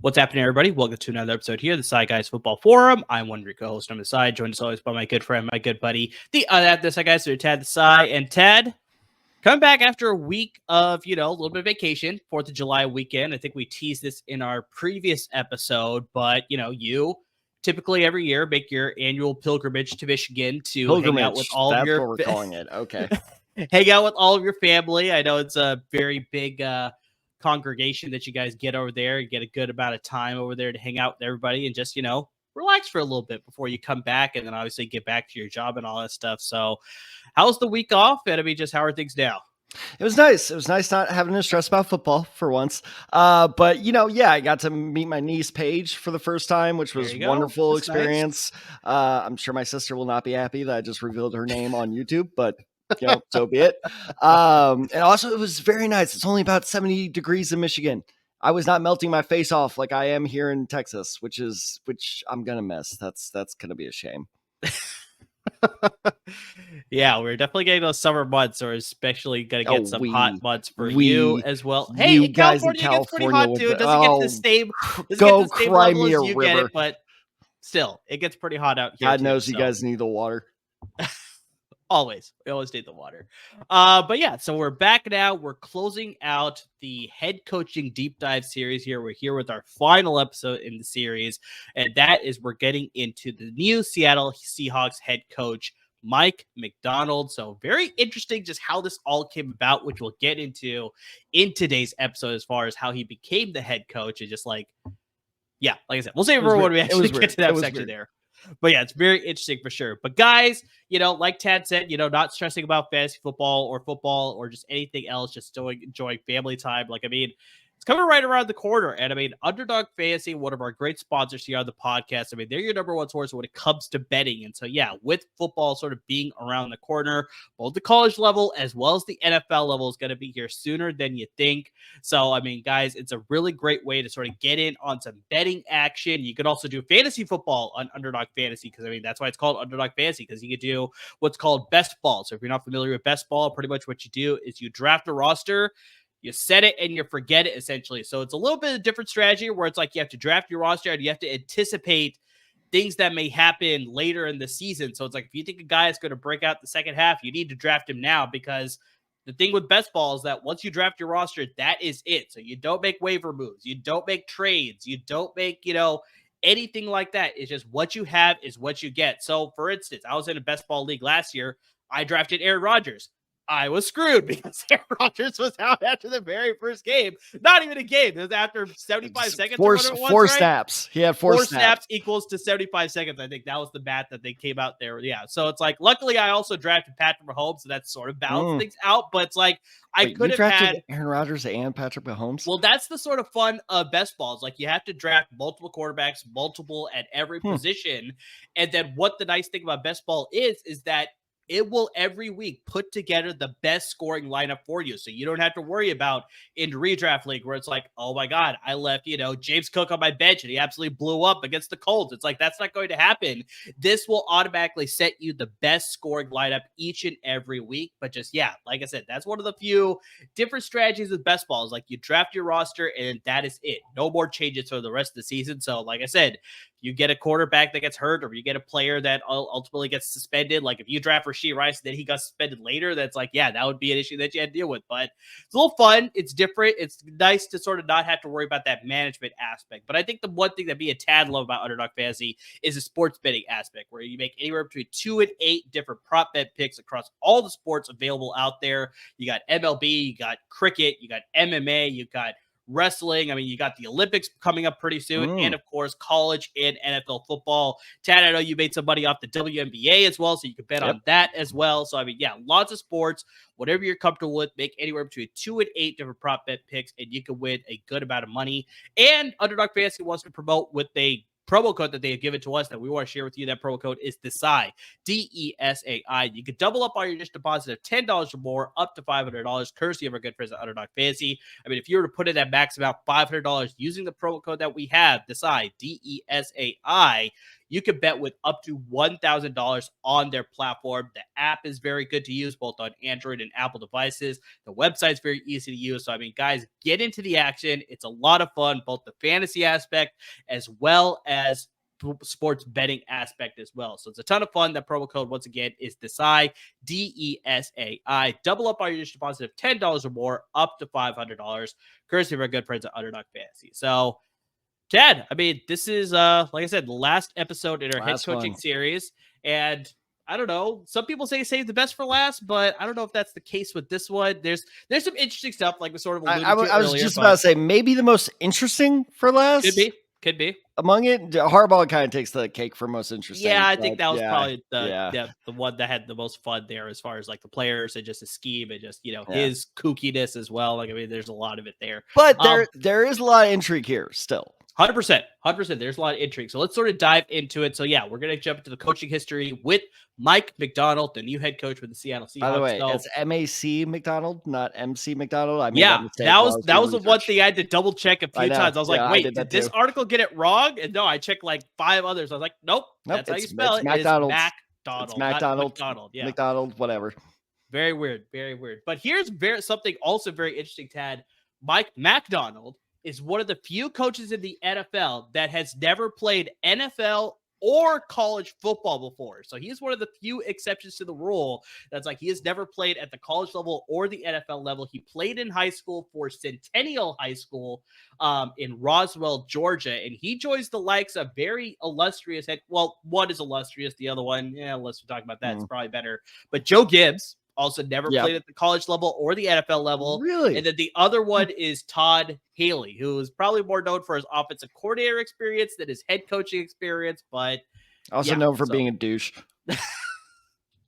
What's happening, everybody? Welcome to another episode here, the Side Guys Football Forum. I'm one of your co-hosts on the side, joined as always by my good friend, my good buddy, the Side Guys, Tad the Side. And Ted, coming back after a week of, a little bit of vacation, 4th of July weekend. I think we teased this in our previous episode, but, you typically every year make your annual pilgrimage to Michigan to hang out with all of your... That's what we're calling it. Okay. Hang out with all of your family. I know it's a very big... congregation that you guys get over there. You get a good amount of time over there to hang out with everybody and just, relax for a little bit before you come back and then obviously get back to your job and all that stuff. So how's the week off? And I mean, just how are things now? It was nice. It was nice not having to stress about football for once. But I got to meet my niece Paige for the first time, which was a wonderful experience. Nice. I'm sure my sister will not be happy that I just revealed her name on YouTube, but so be it. And also it was very nice. It's only about 70 degrees in Michigan. I was not melting my face off like I am here in Texas, which I'm going to miss. That's going to be a shame. Yeah, we're definitely getting those summer months, or especially going to get some hot months for you as well. Hey, in California, it gets pretty hot too. It doesn't get the same, level as you get it, but still, it gets pretty hot out here. God knows you guys need the water. Always. We always need the water. But yeah, so we're back now. We're closing out the head coaching deep dive series here. We're here with our final episode in the series, and that is we're getting into the new Seattle Seahawks head coach, Mike MacDonald. So very interesting just how this all came about, which we'll get into in today's episode as far as how he became the head coach and just like I said, we'll save it for when we actually get to that section there. But yeah, it's very interesting for sure. But guys, like Tad said, not stressing about fantasy football or just anything else, just enjoying family time. It's coming right around the corner. And Underdog Fantasy, one of our great sponsors here on the podcast. They're your number one source when it comes to betting. And so, yeah, with football sort of being around the corner, both the college level as well as the NFL level is going to be here sooner than you think. So, guys, it's a really great way to sort of get in on some betting action. You could also do fantasy football on Underdog Fantasy because, that's why it's called Underdog Fantasy, because you could do what's called best ball. So if you're not familiar with best ball, pretty much what you do is you draft a roster, you set it and you forget it, essentially. So it's a little bit of a different strategy where it's like you have to draft your roster and you have to anticipate things that may happen later in the season. So it's like if you think a guy is going to break out the second half, you need to draft him now, because the thing with best ball is that once you draft your roster, that is it. So you don't make waiver moves. You don't make trades. You don't make, anything like that. It's just what you have is what you get. So for instance, I was in a best ball league last year. I drafted Aaron Rodgers. I was screwed because Aaron Rodgers was out after the very first game. Not even a game. It was after 75 seconds. Four snaps. He had four snaps equals to 75 seconds. I think that was the math that they came out there. Yeah. So it's like, luckily I also drafted Patrick Mahomes, so that sort of balanced things out. But it's like, I could have had Aaron Rodgers and Patrick Mahomes. Well, that's the sort of fun of best balls. Like, you have to draft multiple quarterbacks, multiple at every position. And then what the nice thing about best ball is that it will every week put together the best scoring lineup for you. So you don't have to worry about in redraft league where it's like, oh my God, I left, James Cook on my bench and he absolutely blew up against the Colts. It's like, that's not going to happen. This will automatically set you the best scoring lineup each and every week. But just, like I said, that's one of the few different strategies with best balls. Like, you draft your roster and that is it. No more changes for the rest of the season. So like I said, you get a quarterback that gets hurt, or you get a player that ultimately gets suspended. Like, if you draft Rashee Rice, then he got suspended later, that's like, that would be an issue that you had to deal with. But it's a little fun. It's different. It's nice to sort of not have to worry about that management aspect. But I think the one thing that be a tad love about Underdog Fantasy is the sports betting aspect, where you make anywhere between 2 and 8 different prop bet picks across all the sports available out there. You got MLB, you got cricket, you got MMA, you got wrestling. I mean, you got the Olympics coming up pretty soon, and of course, college and NFL football. Tad, I know you made some money off the WNBA as well, so you can bet on that as well. So, I mean, yeah, lots of sports, whatever you're comfortable with, make anywhere between 2 and 8 different prop bet picks, and you can win a good amount of money. And Underdog Fantasy wants to promote with a promo code that they have given to us that we want to share with you. That promo code is DESAI, DESAI. You can double up on your initial deposit of $10 or more, up to $500, courtesy of our good friends at Underdog Fantasy. I mean, if you were to put in that max about $500 using the promo code that we have, DESAI, DESAI, you can bet with up to $1,000 on their platform. The app is very good to use both on Android and Apple devices. The website's very easy to use. So, I mean, guys, get into the action. It's a lot of fun, both the fantasy aspect as well as sports betting aspect as well. So it's a ton of fun. That promo code, once again, is DESAI, DESAI. Double up on your initial deposit of $10 or more, up to $500, courtesy of our good friends at Underdog Fantasy. So, Chad, I mean, this is, like I said, the last episode in our head coaching series. And I don't know, some people say save the best for last, but I don't know if that's the case with this one. There's some interesting stuff, like we sort of alluded to earlier. I was just about to say, maybe the most interesting for last. Could be. Among it, Harbaugh kind of takes the cake for most interesting. Yeah, I think that was probably the one that had the most fun there as far as like the players and just his scheme and just, his kookiness as well. Like, I mean, there's a lot of it there. But there is a lot of intrigue here still. 100%. There's a lot of intrigue. So let's sort of dive into it. So yeah, we're going to jump into the coaching history with Mike MacDonald, the new head coach with the Seattle Seahawks. By the way, it's MAC MacDonald, not MC MacDonald. I mean, that was the one thing I had to double check a few times. I was like, wait, did this article get it wrong? And no, I checked like 5 others. I was like, nope, that's how you spell it. MacDonald. It's MacDonald. Yeah. MacDonald, whatever. Very weird. But here's something also very interesting, Tad. Mike MacDonald is one of the few coaches in the NFL that has never played NFL or college football before. So he's one of the few exceptions to the rule. That's like, he has never played at the college level or the NFL level. He played in high school for Centennial High School in Roswell, Georgia. And he joins the likes of very illustrious one is illustrious. The other one, unless we're talking about that, it's probably better. But Joe Gibbs also never played at the college level or the NFL level. Really? And then the other one is Todd Haley, who is probably more known for his offensive coordinator experience than his head coaching experience, but also known for being a douche.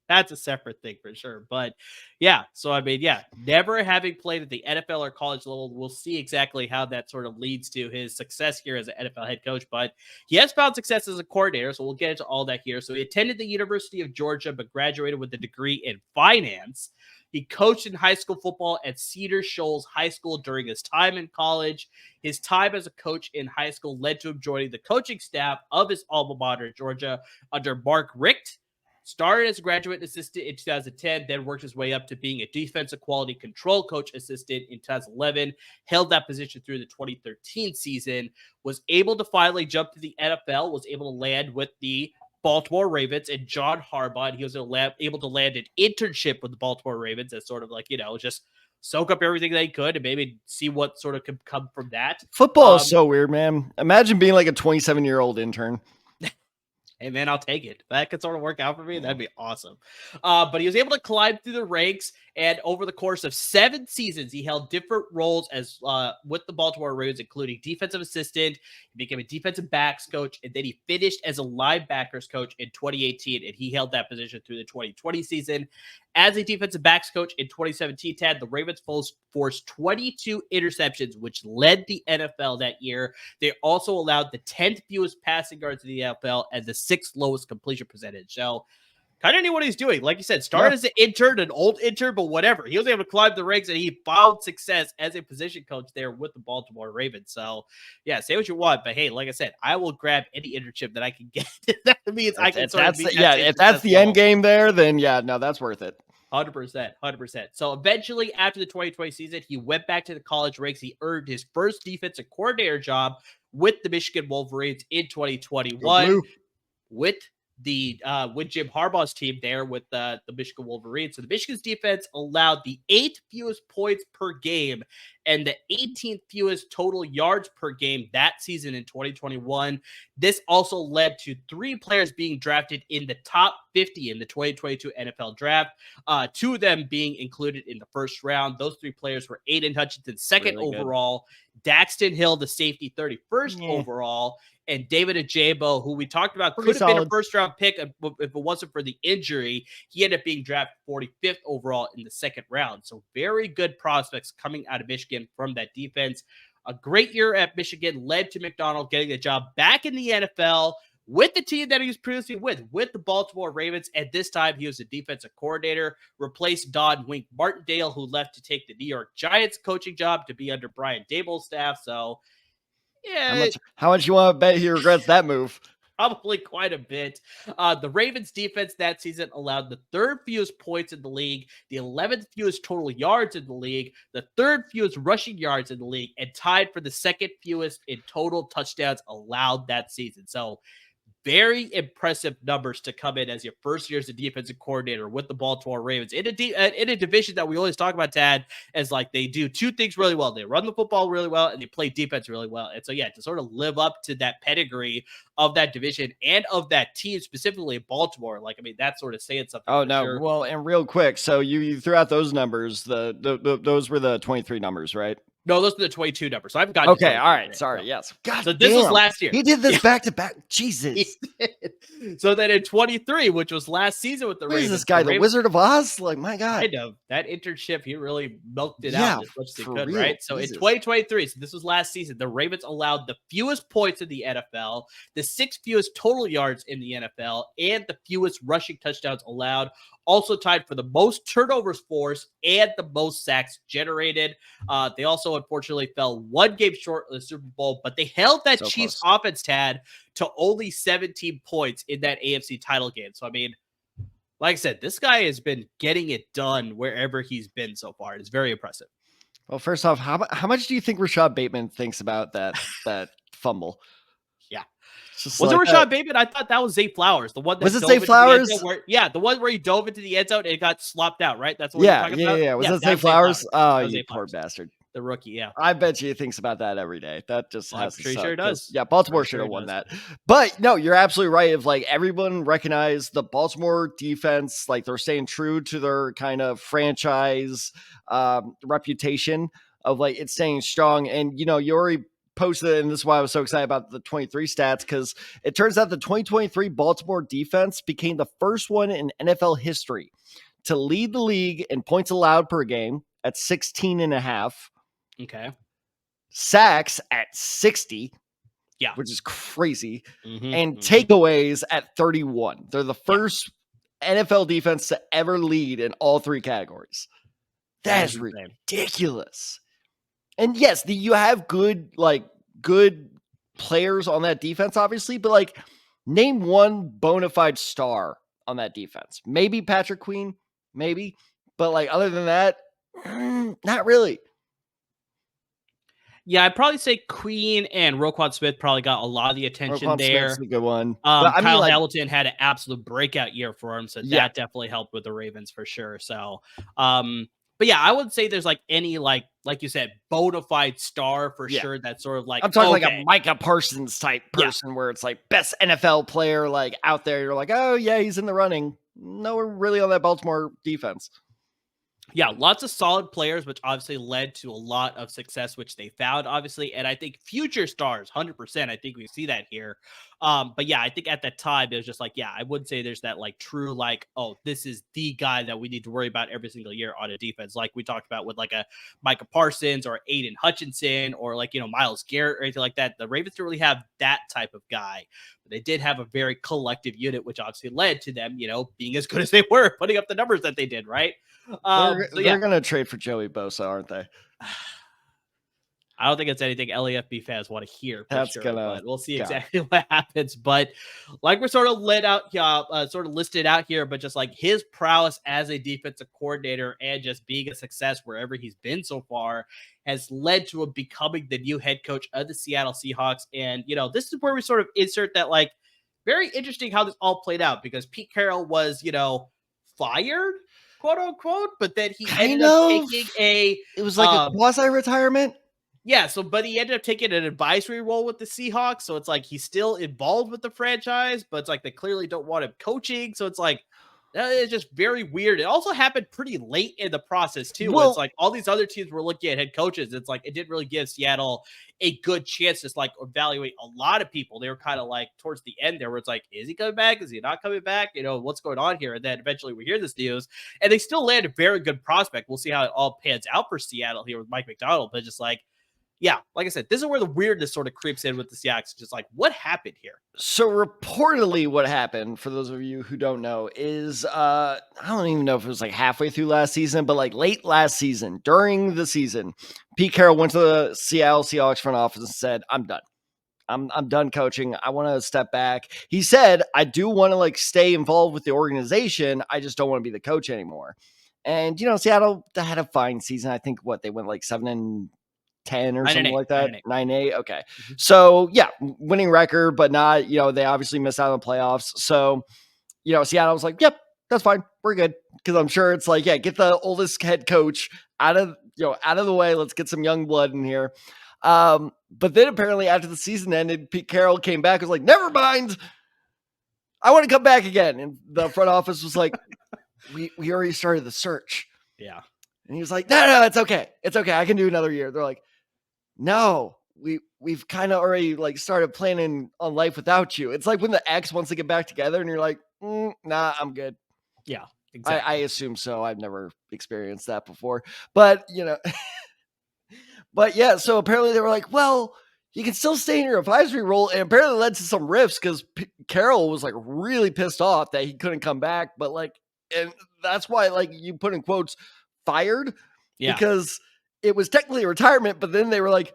That's a separate thing for sure. But yeah, so I mean, never having played at the NFL or college level, we'll see exactly how that sort of leads to his success here as an NFL head coach. But he has found success as a coordinator, so we'll get into all that here. So he attended the University of Georgia, but graduated with a degree in finance. He coached in high school football at Cedar Shoals High School during his time in college. His time as a coach in high school led to him joining the coaching staff of his alma mater, Georgia, under Mark Richt. Started as a graduate assistant in 2010, then worked his way up to being a defensive quality control coach assistant in 2011, held that position through the 2013 season, was able to finally jump to the NFL, was able to land with the Baltimore Ravens and John Harbaugh. And he was able to land an internship with the Baltimore Ravens as sort of like, just soak up everything they could and maybe see what sort of could come from that. Football is so weird, man. Imagine being like a 27-year-old intern. Hey, man, I'll take it. If that could sort of work out for me, that'd be awesome. But he was able to climb through the ranks, and over the course of 7 seasons, he held different roles as with the Baltimore Ravens, including defensive assistant. He became a defensive backs coach, and then he finished as a linebackers coach in 2018, and he held that position through the 2020 season. As a defensive backs coach in 2017, Tad, the Ravens forced 22 interceptions, which led the NFL that year. They also allowed the 10th fewest passing yards in the NFL and the 6th lowest completion percentage. So kind of knew what he's doing. Like you said, started as an intern, an old intern, but whatever. He was able to climb the ranks, and he found success as a position coach there with the Baltimore Ravens. So, yeah, say what you want, but hey, like I said, I will grab any internship that I can get. That means I can sort of be. If that's the end game there, then that's worth it. 100%. So eventually, after the 2020 season, he went back to the college ranks. He earned his first defensive coordinator job with the Michigan Wolverines in 2021 with Jim Harbaugh's team there with the Michigan Wolverines. So the Michigan's defense allowed the 8th fewest points per game and the 18th fewest total yards per game that season in 2021. This also led to 3 players being drafted in the top 50 in the 2022 NFL draft, 2 of them being included in the first round. Those 3 players were Aiden Hutchinson, second overall, Daxton Hill, the safety, 31st overall, and David Ajabo, who we talked about could have been a first-round pick if it wasn't for the injury. He ended up being drafted 45th overall in the second round. So very good prospects coming out of Michigan from that defense. A great year at Michigan led to MacDonald getting the job back in the NFL with the team that he was previously with the Baltimore Ravens. And this time he was a defensive coordinator, replaced Don Wink Martindale, who left to take the New York Giants coaching job to be under Brian Daboll's staff. So, yeah. How much you want to bet he regrets that move? Probably quite a bit. The Ravens defense that season allowed the third fewest points in the league, the 11th fewest total yards in the league, the third fewest rushing yards in the league, and tied for the second fewest in total touchdowns allowed that season. So very impressive numbers to come in as your first year as a defensive coordinator with the Baltimore Ravens in a division that we always talk about, Tad, as like they do two things really well. They run the football really well and they play defense really well. And so, yeah, to sort of live up to that pedigree of that division and of that team, specifically Baltimore, like, I mean, that's sort of saying something. Oh, no. Sure. Well, and real quick, so you threw out those numbers. Those were the 23 numbers, right? No, those are the 22 numbers. So I've got okay. All right. Right. Sorry. So, yes. God. So this was last year. He did this back to back. Jesus. So then in 23, which was last season with the Ravens. Is this guy the Wizard of Oz? Like, my God. Kind of. That internship, he really milked it out as much as he could, real. right? So Jesus. In 2023, so this was last season, the Ravens allowed the fewest points in the NFL, the sixth fewest total yards in the NFL, and the fewest rushing touchdowns allowed. Also tied for the most turnovers forced and the most sacks generated. They also, unfortunately, fell one game short of the Super Bowl, but they held that Chiefs offense, Tad, to only 17 points in that AFC title game. So, I mean, like I said, this guy has been getting it done wherever he's been so far. It's very impressive. Well, first off, how much do you think Rashad Bateman thinks about that fumble? Yeah. Was it Rashad Bateman? I thought that was Zay Flowers. The one that was it Zay Flowers? The one where he dove into the end zone and it got slopped out, right? That's what you're talking about? Yeah. Was that Zay Flowers? Oh, you poor bastard. The rookie, yeah. I bet you he thinks about that every day. That just has to suck. Sure does. Yeah, Baltimore should have won that. But no, you're absolutely right. If like everyone recognized the Baltimore defense, like they're staying true to their kind of franchise reputation of like it's staying strong. And you know, you already posted it, and this is why I was so excited about the 23 stats, because it turns out the 2023 Baltimore defense became the first one in NFL history to lead the league in points allowed per game at 16.5. Okay. Sacks at 60. Yeah. Which is crazy. And takeaways at 31. They're the first NFL defense to ever lead in all three categories. That is ridiculous. And yes, you have good players on that defense, obviously, but like name one bona fide star on that defense. Maybe Patrick Queen, maybe, but like other than that, not really. Yeah, I'd probably say Queen and Roquan Smith probably got a lot of the attention there. Smith's a good one. Kyle Hamilton had an absolute breakout year for him, so that definitely helped with the Ravens for sure. So, but yeah, I would say there's like any like you said, bona fide star for sure. That's sort of like I'm talking like a Micah Parsons type person where it's like best NFL player like out there. You're like, oh yeah, he's in the running. No, we're really on that Baltimore defense. Yeah, lots of solid players, which obviously led to a lot of success, which they found, obviously. And I think future stars, 100%, I think we see that here. But yeah, I think at that time, it was just like, yeah, I wouldn't say there's that like true, like, oh, this is the guy that we need to worry about every single year on a defense. Like we talked about with like a Micah Parsons or Aiden Hutchinson or like, you know, Myles Garrett or anything like that. The Ravens don't really have that type of guy. But they did have a very collective unit, which obviously led to them, you know, being as good as they were, putting up the numbers that they did, right? They're going to trade for Joey Bosa, aren't they? I don't think it's anything LAFB fans want to hear. But we'll see exactly what happens. But like we're sort of listed out here, but just like his prowess as a defensive coordinator and just being a success wherever he's been so far has led to him becoming the new head coach of the Seattle Seahawks. And, you know, this is where we sort of insert that, like, very interesting how this all played out because Pete Carroll was, you know, fired, quote unquote, but then he ended up taking it was like a quasi-retirement. Yeah, but he ended up taking an advisory role with the Seahawks. So it's like he's still involved with the franchise, but it's like they clearly don't want him coaching. So it's like It's just very weird. It also happened pretty late in the process too. Well, it's like all these other teams were looking at head coaches. It's like it didn't really give Seattle a good chance to like evaluate a lot of people. They were kind of like towards the end there, where it's like, is he coming back? Is he not coming back? What's going on here? And then eventually we hear this news, and they still land a very good prospect. We'll see how it all pans out for Seattle here with Mike MacDonald. But just like, yeah, like I said, this is where the weirdness sort of creeps in with the Seahawks. Just like, what happened here? So reportedly what happened, for those of you who don't know, is I don't even know if it was like halfway through last season, but like late last season, during the season, Pete Carroll went to the Seattle Seahawks front office and said, I'm done. I'm done coaching. I want to step back. He said, I do want to like stay involved with the organization. I just don't want to be the coach anymore. And, Seattle had a fine season. I think they went like 7-10 or something like that. 9-8. Okay. Mm-hmm. So yeah, winning record, but not, they obviously missed out on the playoffs. So, Seattle was like, yep, that's fine. We're good. Cause I'm sure it's like, yeah, get the oldest head coach out of the way. Let's get some young blood in here. But then apparently after the season ended, Pete Carroll came back and was like, never mind. I want to come back again. And the front office was like, we already started the search. Yeah. And he was like, no, it's okay. It's okay. I can do another year. They're like, no, we've kind of already like started planning on life without you. It's like when the ex wants to get back together and you're like, nah, I'm good. Yeah, exactly. I assume so. I've never experienced that before, but but yeah, so apparently they were like, well, you can still stay in your advisory role. And apparently led to some rifts because Carroll was like really pissed off that he couldn't come back. But like, and that's why like you put in quotes fired because it was technically a retirement. But then they were like,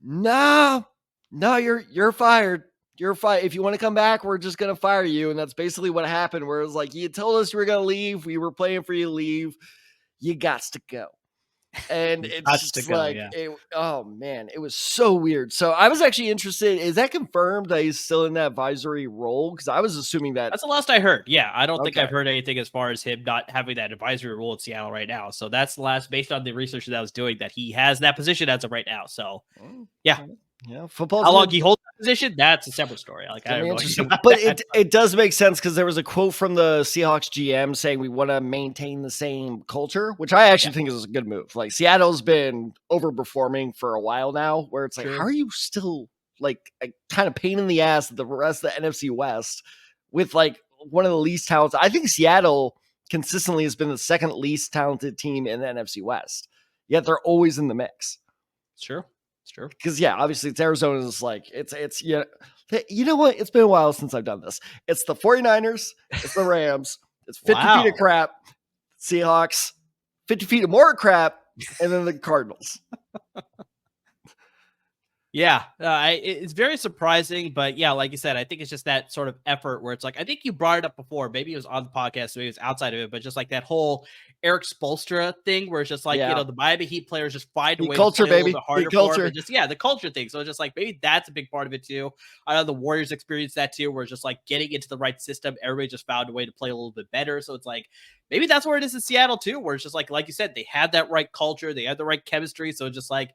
no, you're fired. You're fired. If you want to come back, we're just going to fire you. And that's basically what happened, where it was like, you told us you were going to leave. We were playing for you to leave. You got to go. And it's just like, oh man, it was so weird. So I was actually interested. Is that confirmed that he's still in that advisory role? Because I was assuming that's the last I heard. Yeah, I don't think I've heard anything as far as him not having that advisory role in Seattle right now. So that's the last, based on the research that I was doing, that he has that position as of right now. So yeah. Yeah, football. How long he holds that position, that's a separate story. Like, I don't know. But it does make sense because there was a quote from the Seahawks GM saying we want to maintain the same culture, which I actually think is a good move. Like, Seattle's been overperforming for a while now, where it's like, how are you still like a kind of pain in the ass of the rest of the NFC West with like one of the least talented? I think Seattle consistently has been the second least talented team in the NFC West, yet they're always in the mix. Sure. It's true. Because obviously it's Arizona. It's like it's you know what? It's been a while since I've done this. It's the 49ers, it's the Rams, it's 50 feet of crap, Seahawks, 50 feet of more crap, and then the Cardinals. Yeah, it's very surprising, but yeah, like you said, I think it's just that sort of effort where it's like, I think you brought it up before, maybe it was on the podcast, maybe it was outside of it, but just like that whole Eric Spoelstra thing where it's just like, the Miami Heat players just find a way culture, to play baby. A little bit harder for it. Just, the culture thing. So it's just like, maybe that's a big part of it too. I know the Warriors experienced that too, where it's just like getting into the right system. Everybody just found a way to play a little bit better. So it's like, maybe that's where it is in Seattle too, where it's just like you said, they had that right culture. They had the right chemistry. So it's just like,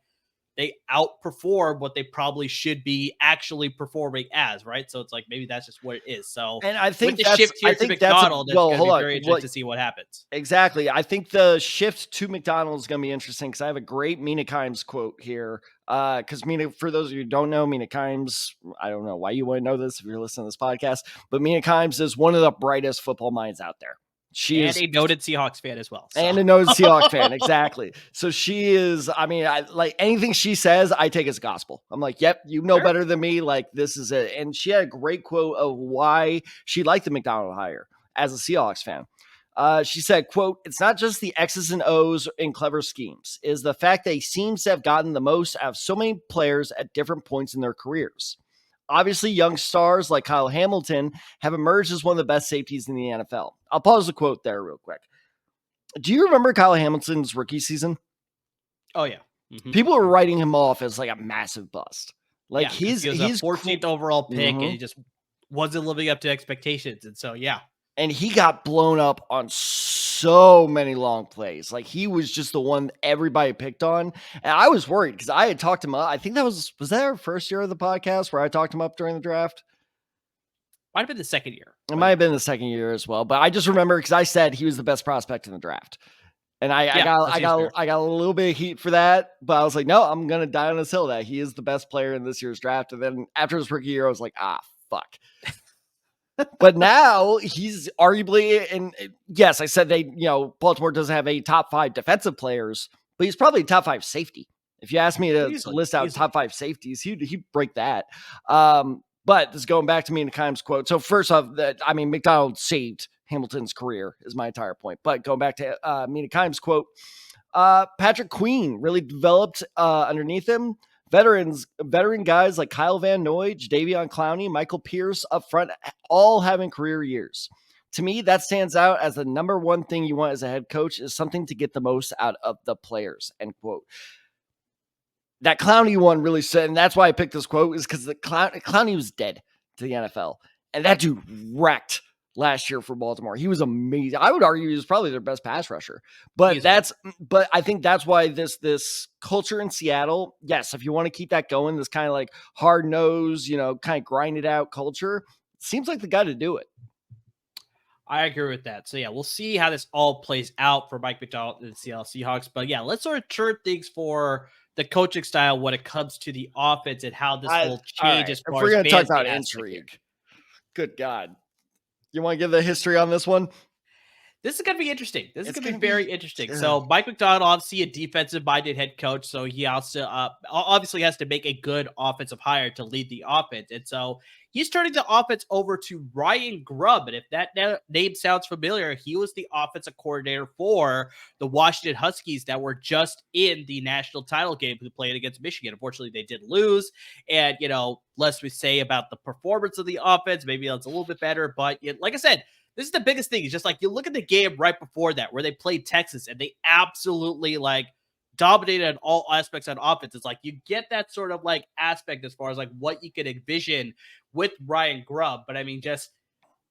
they outperform what they probably should be actually performing as, right? So it's like, maybe that's just what it is. So, and I think with the shift here to MacDonald, it's going to be very interesting to see what happens. Exactly. I think the shift to MacDonald is going to be interesting because I have a great Mina Kimes quote here. Because Mina, for those of you who don't know, Mina Kimes, I don't know why you want to know this if you're listening to this podcast, but Mina Kimes is one of the brightest football minds out there. She is a noted Seahawks fan as well. So. And a noted Seahawks fan, exactly. So she is, I mean, I like anything she says, I take as gospel. I'm like, yep, you know better than me. Like, this is it. And she had a great quote of why she liked the MacDonald hire as a Seahawks fan. She said, quote, it's not just the X's and O's and clever schemes. It is the fact that he seems to have gotten the most out of so many players at different points in their careers. Obviously, young stars like Kyle Hamilton have emerged as one of the best safeties in the NFL. I'll pause the quote there real quick. Do you remember Kyle Hamilton's rookie season? Oh, yeah. Mm-hmm. People were writing him off as like a massive bust. Like he was a 14th overall pick, and he just wasn't living up to expectations. And so, and he got blown up on so many long plays. Like, he was just the one everybody picked on. And I was worried because I had talked him up. I think that was that our first year of the podcast where I talked him up during the draft? Might have been the second year. It might have been the second year as well, but I just remember because I said he was the best prospect in the draft. And I got a little bit of heat for that, but I was like, no, I'm going to die on this hill that he is the best player in this year's draft. And then after his rookie year, I was like, fuck. But now he's arguably, and yes, I said Baltimore doesn't have any top 5 defensive players, but he's probably top 5 safety. If you ask me to list out top 5 safeties, he'd break that. But this is going back to Mina Kimes' quote. So first off, MacDonald saved Hamilton's career is my entire point. But going back to Mina Kimes' quote, Patrick Queen really developed underneath him. Veteran guys like Kyle Van Noy, Jadeveon Clowney, Michael Pierce up front, all having career years. To me, that stands out as the number one thing you want as a head coach is something to get the most out of the players, end quote. That Clowney one really said, and that's why I picked this quote, is because the Clowney was dead to the NFL. And that dude wrecked last year for Baltimore. He was amazing. I would argue he was probably their best pass rusher. But I think that's why this culture in Seattle, yes, if you want to keep that going, this kind of like hard-nosed, kind of grind it out culture, seems like the guy to do it. I agree with that. So, yeah, we'll see how this all plays out for Mike MacDonald and the Seattle Seahawks. But, yeah, let's sort of turn things for the coaching style when it comes to the offense and how this will change as far as we're going to talk about intrigue. Good God. You want to give the history on this one? This is going to be interesting. This is going to be very interesting. So Mike MacDonald, obviously a defensive-minded head coach, so he also obviously has to make a good offensive hire to lead the offense. And so he's turning the offense over to Ryan Grubb. And if that name sounds familiar, he was the offensive coordinator for the Washington Huskies that were just in the national title game who played against Michigan. Unfortunately, they did lose. And, less we say about the performance of the offense, maybe that's a little bit better. But like I said, this is the biggest thing. It's just like you look at the game right before that where they played Texas and they absolutely dominated in all aspects on offense. It's like you get that sort of aspect as far as what you can envision with Ryan Grubb. But just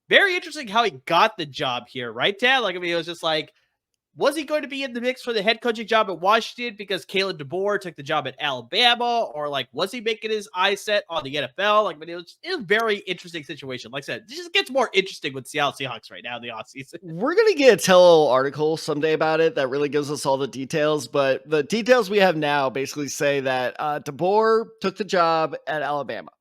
very interesting how he got the job here, right, Dad? It was just was he going to be in the mix for the head coaching job at Washington because Kalen DeBoer took the job at Alabama? Or was he making his eyes set on the NFL? It was a very interesting situation. Like I said, it just gets more interesting with Seattle Seahawks right now in the offseason. We're going to get a tell-all article someday about it that really gives us all the details. But the details we have now basically say that DeBoer took the job at Alabama.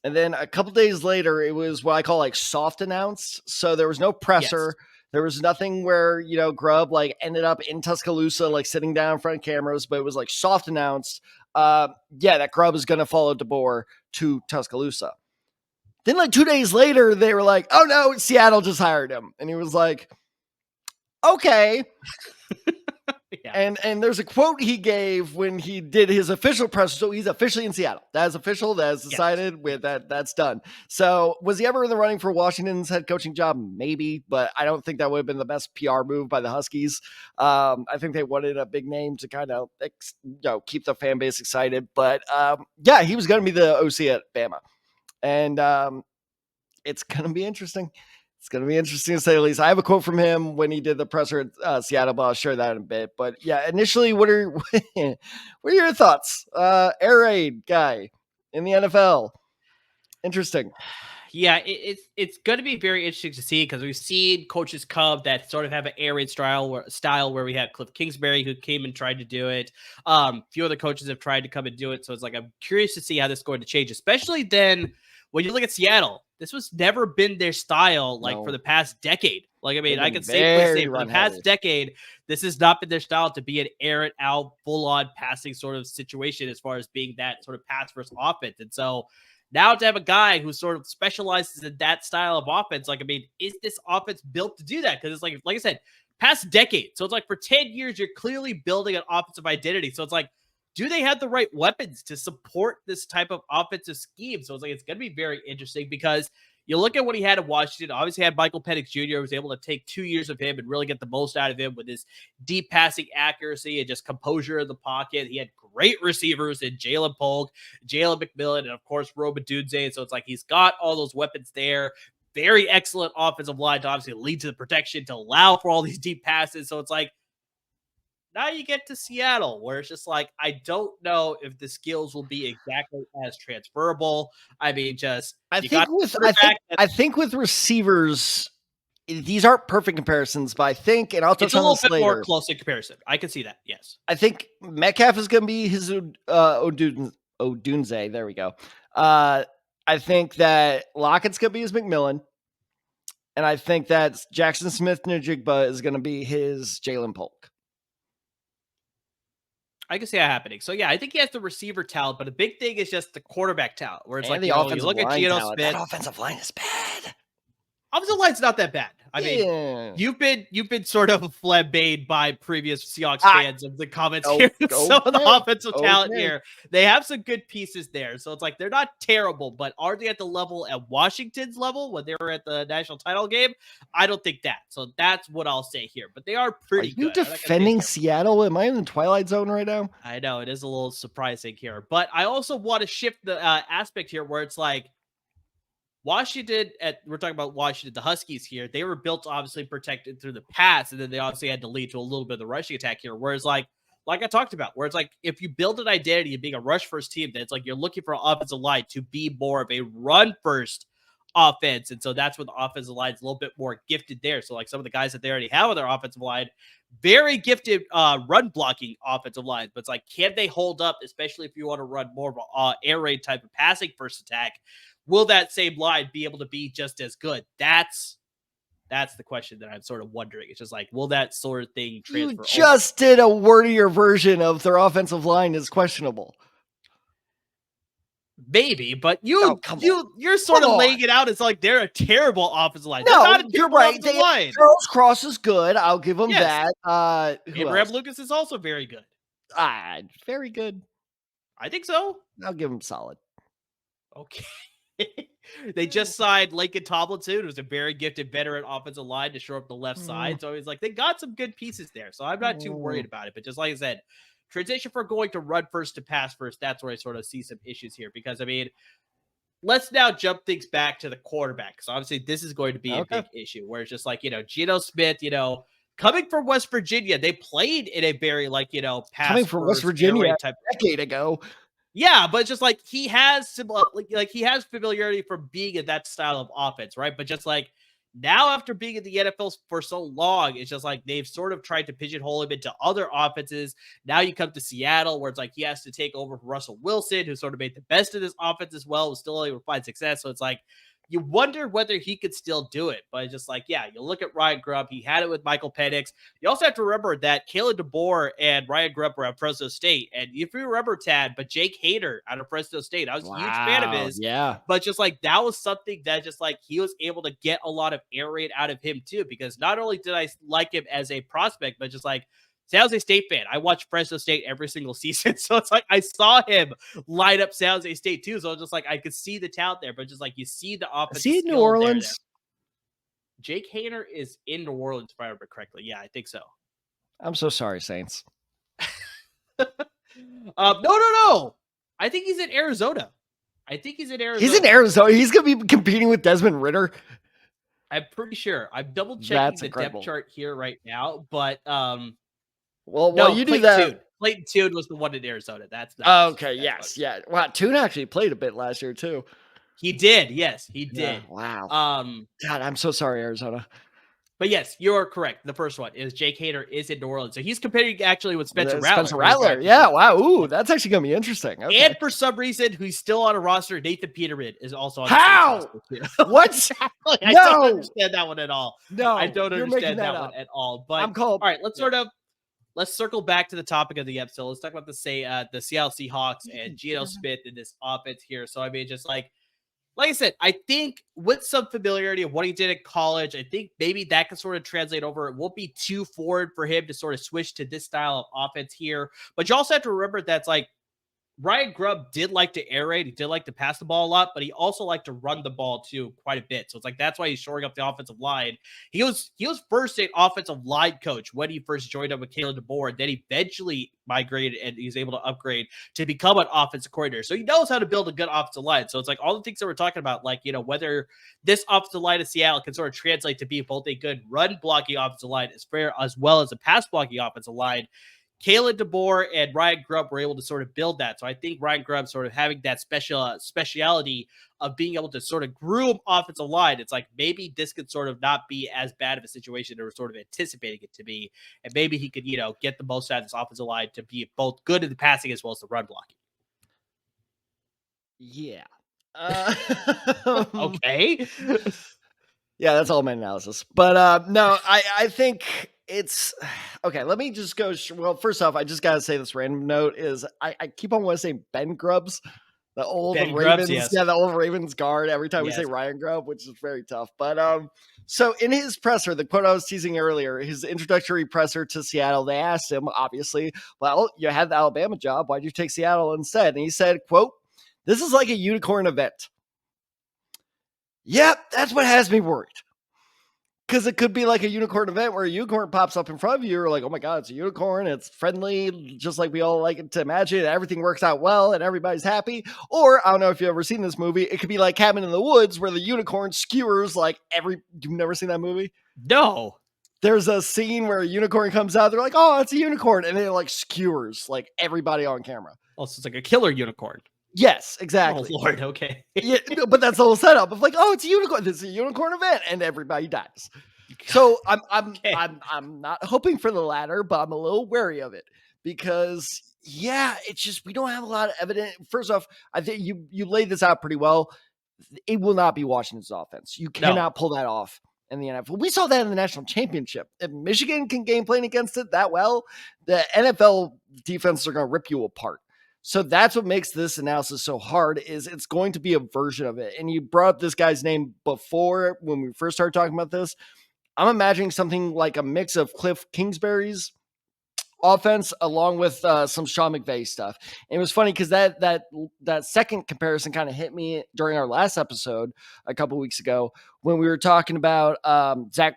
And then a couple days later, it was what I call soft announced. So there was no presser. Yes. There was nothing where, Grubb ended up in Tuscaloosa, sitting down in front of cameras, but it was soft announced. That Grubb is going to follow DeBoer to Tuscaloosa. Then 2 days later, they were like, oh no, Seattle just hired him. And he was like, okay. Yeah. And there's a quote he gave when he did his official press. So he's officially in Seattle. That is official. That is decided with that. That's done. So was he ever in the running for Washington's head coaching job? Maybe, but I don't think that would have been the best PR move by the Huskies. I think they wanted a big name to kind of keep the fan base excited. But he was going to be the OC at Bama, and it's going to be interesting. It's going to be interesting to say the least. I have a quote from him when he did the presser at Seattle, but I'll share that in a bit. But yeah, initially, what are your thoughts? Air raid guy in the NFL. Interesting. Yeah, it's going to be very interesting to see because we've seen coaches come that sort of have an air raid style where we have Cliff Kingsbury who came and tried to do it. A few other coaches have tried to come and do it. So it's I'm curious to see how this is going to change, especially then when you look at Seattle. This was never been their style for the past decade. I can safely say for the past decade, this has not been their style to be an air it out, full-on passing sort of situation as far as being that sort of pass-first offense. And so now to have a guy who sort of specializes in that style of offense, is this offense built to do that? Because it's like I said, past decade. So it's for 10 years, you're clearly building an offensive identity. So it's do they have the right weapons to support this type of offensive scheme? So it's going to be very interesting because you look at what he had in Washington. Obviously had Michael Penix Jr. who was able to take 2 years of him and really get the most out of him with his deep passing accuracy and just composure in the pocket. He had great receivers in Jalen Polk, Jalen McMillan, and of course, Roma Dunze. So it's he's got all those weapons there. Very excellent offensive line to obviously lead to the protection to allow for all these deep passes. So it's now you get to Seattle, where it's just like, I don't know if the skills will be exactly as transferable. I mean, I think with receivers, these aren't perfect comparisons, but I think, and I'll touch on this later. It's a little bit more close in comparison. I can see that. Yes. I think Metcalf is going to be his Odunze. There we go. I think that Lockett's going to be his McMillan. And I think that Jaxon Smith-Njigba is going to be his Jalen Polk. I can see that happening. So, yeah, I think he has the receiver talent, but the big thing is just the quarterback talent, where it's and like, the offensive you look line at Geno talent. Smith. That offensive line is bad. Offensive line's not that bad. I mean, you've been sort of flambéed by previous Seahawks fans of the comments here. Some of the offensive talent here, they have some good pieces there. So it's like, they're not terrible, but are they at the level at Washington's level when they were at the national title game? I don't think that. So that's what I'll say here. But they are pretty good. Are you defending Seattle? Am I in the Twilight Zone right now? I know, it is a little surprising here. But I also want to shift the aspect here where it's like, Washington, we're talking about Washington, the Huskies here, they were built to obviously protected through the pass, and then they obviously had to lead to a little bit of the rushing attack here. Whereas, like I talked about, where it's like, if you build an identity of being a rush first team, then it's like you're looking for an offensive line to be more of a run first offense. And so that's where the offensive line is a little bit more gifted there. So, like, some of the guys that they already have on their offensive line, very gifted run blocking offensive lines, but it's like, can they hold up, especially if you want to run more of an air raid type of passing first attack? Will that same line be able to be just as good? That's the question that I'm sort of wondering. It's just like, will that sort of thing transfer? You just did a wordier version of their offensive line is questionable. Maybe, but you're sort of laying it out as like they're a terrible offensive line. No, you're right. Charles Cross is good. I'll give them that. Abraham Lucas is also very good. Very good. I think so. I'll give him solid. Okay. They just signed Laken Tomlinson, who's a very gifted veteran offensive line, to shore up the left side. So he's like, they got some good pieces there. So I'm not too worried about it. But just like I said, transition for going to run first to pass first, that's where I sort of see some issues here. Because, I mean, let's now jump things back to the quarterback. Because obviously this is going to be a big issue, where it's just like, Geno Smith, coming from West Virginia, they played in a very, like, pass coming from West Virginia a decade ago. Yeah, but it's just like he has he has familiarity from being in that style of offense, right? But just like now, after being in the NFL for so long, it's just like they've sort of tried to pigeonhole him into other offenses. Now you come to Seattle, where it's like he has to take over from Russell Wilson, who sort of made the best of this offense as well, was still able to find success. So it's like, you wonder whether he could still do it. But it's just like, yeah, you look at Ryan Grubb. He had it with Michael Penix. You also have to remember that Kalen DeBoer and Ryan Grubb were at Fresno State. And if you remember, Tad, but Jake Hader out of Fresno State, I was a huge fan of his. Yeah. But just like, that was something that just like he was able to get a lot of air raid out of him too. Because not only did I like him as a prospect, but just like, San Jose State fan. I watch Fresno State every single season. So it's like I saw him light up San Jose State too. So it's just like I could see the talent there, but just like you see the offense. Is he in New Orleans? Jake Hader is in New Orleans, if I remember correctly. Yeah, I think so. I'm so sorry, Saints. No. I think he's in Arizona. He's in Arizona. He's going to be competing with Desmond Ridder. I'm pretty sure. I'm double checking the depth chart here right now, but Well, you do that. Clayton Tune was the one in Arizona. That's okay. Yes, yeah. Wow, Tune actually played a bit last year too. He did. Yes, he did. Wow. God, I'm so sorry, Arizona. But yes, you're correct. The first one is Jake Hader is in New Orleans, so he's competing actually with Spencer Rattler. Yeah. Wow. Ooh, that's actually gonna be interesting. Okay. And for some reason, who's still on a roster, Nathan Peterman is also on. How? What? I don't understand that one at all. No, I don't understand that one at all. But I'm cold. All right, let's circle back to the topic of the episode. Let's talk about the Seattle Seahawks and Geno Smith in this offense here. So I mean, just like I said, I think with some familiarity of what he did in college, I think maybe that can sort of translate over. It won't be too forward for him to sort of switch to this style of offense here. But you also have to remember that's like Ryan Grubb did like to air raid. He did like to pass the ball a lot, but he also liked to run the ball too quite a bit. So it's like that's why he's shoring up the offensive line. He was first an offensive line coach when he first joined up with Kalen DeBoer. Then he eventually migrated and he's able to upgrade to become an offensive coordinator. So he knows how to build a good offensive line. So it's like all the things that we're talking about, like, whether this offensive line of Seattle can sort of translate to be both a good run blocking offensive line as well as a pass blocking offensive line. Kalen DeBoer and Ryan Grubb were able to sort of build that. So I think Ryan Grubb sort of having that speciality of being able to sort of groom offensive line. It's like maybe this could sort of not be as bad of a situation they were sort of anticipating it to be. And maybe he could, get the most out of this offensive line to be both good in the passing as well as the run blocking. Yeah. Okay. Yeah, that's all my analysis. But no, I think it's okay. Let me just go. Well, first off, I just got to say this random note is I keep on wanting to say Ben Grubbs, the old Ben Ravens. Grubbs, yes. Yeah, the old Ravens guard every time we say Ryan Grubb, which is very tough. But so in his presser, the quote I was teasing earlier, his introductory presser to Seattle, they asked him, obviously, well, you had the Alabama job. Why'd you take Seattle instead? And he said, quote, "This is like a unicorn event." Yep, that's what has me worried. Because it could be like a unicorn event where a unicorn pops up in front of you. You're like, oh my God, it's a unicorn. It's friendly, just like we all like it to imagine. Everything works out well and everybody's happy. Or I don't know if you've ever seen this movie. It could be like Cabin in the Woods where the unicorn skewers like you've never seen that movie? No. There's a scene where a unicorn comes out. They're like, oh, it's a unicorn. And it like skewers like everybody on camera. Oh, so it's like a killer unicorn. Yes, exactly. Oh, Lord, okay. Yeah, but that's the whole setup of like, oh, it's a unicorn. This is a unicorn event, and everybody dies. So I'm not hoping for the latter, but I'm a little wary of it because it's just we don't have a lot of evidence. First off, I think you laid this out pretty well. It will not be Washington's offense. You cannot pull that off in the NFL. We saw that in the national championship. If Michigan can game plan against it that well, the NFL defenses are going to rip you apart. So that's what makes this analysis so hard is it's going to be a version of it. And you brought up this guy's name before when we first started talking about this. I'm imagining something like a mix of Cliff Kingsbury's offense along with some Sean McVay stuff. And it was funny because that second comparison kind of hit me during our last episode a couple of weeks ago when we were talking about Zach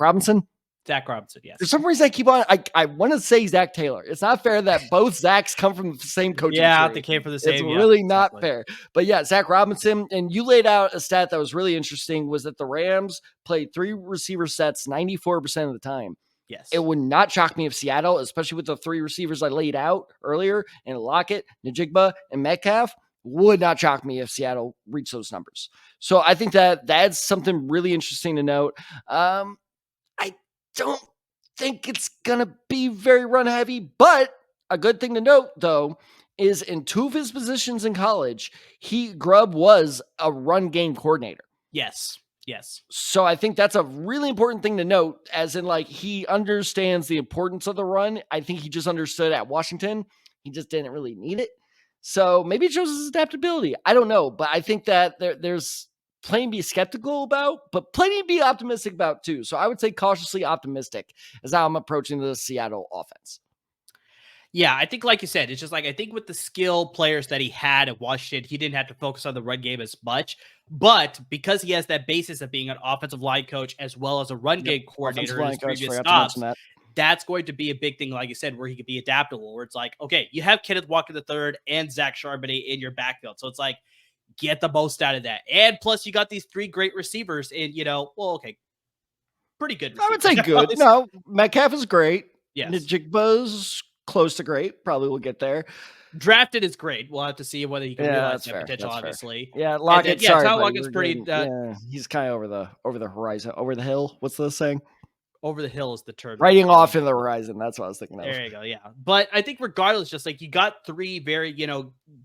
Robinson. Zach Robinson, yes. For some reason, I keep on. I want to say Zach Taylor. It's not fair that both Zachs come from the same coaching tree. They came from the same. It's really not fair. But yeah, Zach Robinson, and you laid out a stat that was really interesting. Was that the Rams played 3 receiver sets 94% of the time. Yes, it would not shock me if Seattle, especially with the 3 receivers I laid out earlier, and Lockett, Njigba, and Metcalf, would not shock me if Seattle reached those numbers. So I think that's something really interesting to note. I don't think it's going to be very run heavy, but a good thing to note though, is in 2 of his positions in college, Grubb was a run game coordinator. Yes. So I think that's a really important thing to note as in like, he understands the importance of the run. I think he just understood at Washington. He just didn't really need it. So maybe it shows his adaptability. I don't know, but I think that there's plenty to be skeptical about, but plenty to be optimistic about too. So I would say cautiously optimistic is how I'm approaching the Seattle offense. Yeah, I think like you said, it's just like, I think with the skill players that he had at Washington, he didn't have to focus on the run game as much, but because he has that basis of being an offensive line coach as well as a run game coordinator in his previous stops, that's going to be a big thing, like you said, where he could be adaptable, where it's like, okay, you have Kenneth Walker III and Zach Charbonnet in your backfield. So it's like, get the most out of that. And plus you got these 3 great receivers and, pretty good receivers. I would say good. No, Metcalf is great. Yes. Njigba's close to great. Probably will get there. Drafted is great. We'll have to see whether he can realize that potential, obviously. Yeah, Lockett, Lockett's pretty... he's kind of over the horizon. Over the hill. What's the saying? Over the hill is the term. Writing off in the horizon. That's what I was thinking of. There you go. Yeah. But I think regardless, just like you got 3 very,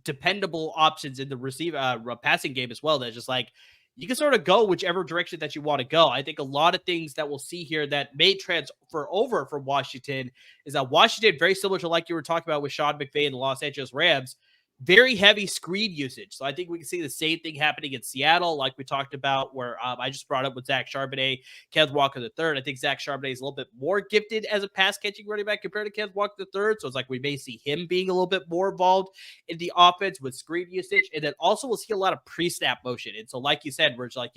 dependable options in the passing game as well. That's just like, you can sort of go whichever direction that you want to go. I think a lot of things that we'll see here that may transfer over from Washington is that Washington, very similar to like you were talking about with Sean McVay and the Los Angeles Rams, very heavy screen usage. So I think we can see the same thing happening in Seattle, like we talked about, where I just brought up with Zach Charbonnet, Kenneth Walker III. I think Zach Charbonnet is a little bit more gifted as a pass-catching running back compared to Kenneth Walker III. So it's like we may see him being a little bit more involved in the offense with screen usage. And then also we'll see a lot of pre-snap motion. And so like you said, where it's like,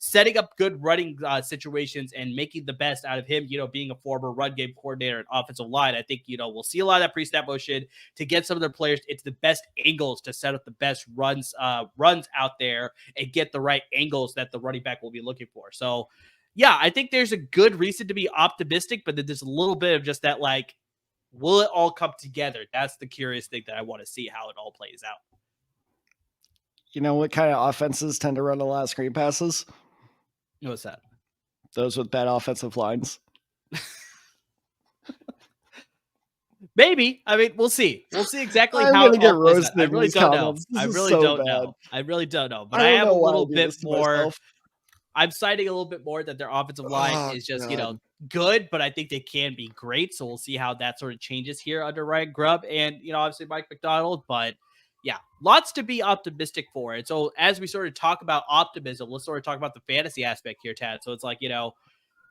setting up good running situations and making the best out of him, being a former run game coordinator and offensive line. I think, we'll see a lot of that pre-snap motion to get some of their players into the best angles to set up the best runs out there and get the right angles that the running back will be looking for. So yeah, I think there's a good reason to be optimistic, but then there's a little bit of just that, like, will it all come together? That's the curious thing that I want to see how it all plays out. You know what kind of offenses tend to run a lot of screen passes? What's that? Those with bad offensive lines. Maybe. I mean, we'll see. We'll see exactly I'm how gonna it get all plays out. roasted I in really these don't know. comments. This I is really so don't bad. know. I really don't know. But I I don't am know a why I little do bit this to more. myself. I'm citing a little bit more that their offensive line is just, good, but I think they can be great. So we'll see how that sort of changes here under Ryan Grubb and, obviously Mike MacDonald. But yeah, lots to be optimistic for. And so as we sort of talk about optimism, let's sort of talk about the fantasy aspect here, Tad. So it's like,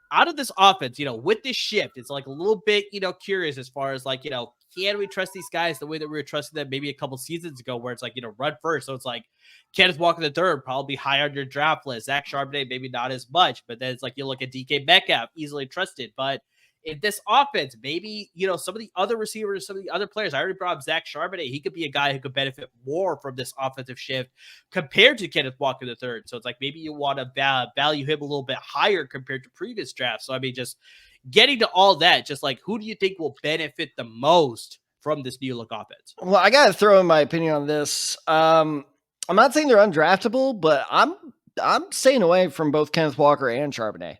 out of this offense, with this shift, it's like a little bit, curious as far as like, can we trust these guys the way that we were trusting them maybe a couple seasons ago where it's like, run first. So it's like Kenneth Walker the third, probably high on your draft list. Zach Charbonnet, maybe not as much, but then it's like, you look at DK Metcalf, easily trusted. But in this offense, maybe, some of the other receivers, some of the other players, I already brought up Zach Charbonnet. He could be a guy who could benefit more from this offensive shift compared to Kenneth Walker the third. So it's like, maybe you want to value him a little bit higher compared to previous drafts. So, I mean, just getting to all that, just like, who do you think will benefit the most from this new look offense? Well, I got to throw in my opinion on this. I'm not saying they're undraftable, but I'm staying away from both Kenneth Walker and Charbonnet.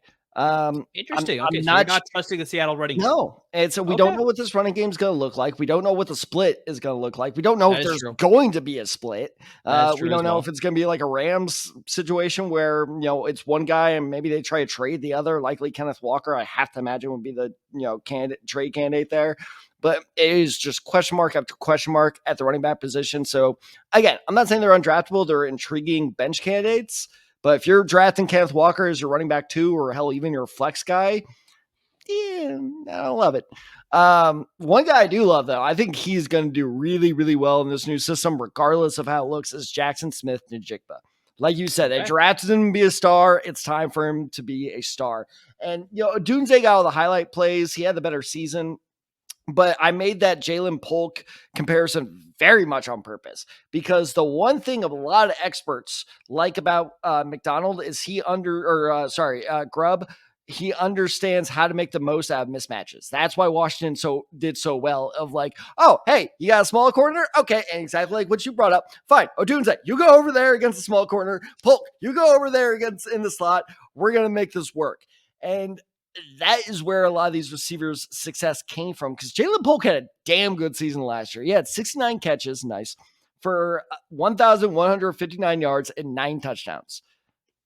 Interesting. I'm so you're not trusting the Seattle running game. No. And so we don't know what this running game is going to look like. We don't know what the split is going to look like. We don't know if there's going to be a split. We don't know if it's going to be like a Rams situation where, it's one guy and maybe they try to trade the other. Likely Kenneth Walker, I have to imagine, would be the, trade candidate there. But it is just question mark after question mark at the running back position. So again, I'm not saying they're undraftable. They're intriguing bench candidates. But if you're drafting Kenneth Walker as your running back 2, or hell, even your flex guy, I don't love it. One guy I do love, though, I think he's going to do really, really well in this new system, regardless of how it looks, is Jaxon Smith-Njigba. Like you said, they drafted him to be a star. It's time for him to be a star. And, Dunze got all the highlight plays. He had the better season. But I made that Jalen Polk comparison very much on purpose, because the one thing of a lot of experts like about MacDonald is Grubb, he understands how to make the most out of mismatches. That's why Washington did so well of like, oh, hey, you got a small corner? Okay, and exactly like what you brought up. Fine. Odunze, you go over there against the small corner. Polk, you go over there against in the slot. We're going to make this work. And that is where a lot of these receivers' success came from, because Jalen Polk had a damn good season last year. He had 69 catches, nice, for 1,159 yards and 9 touchdowns.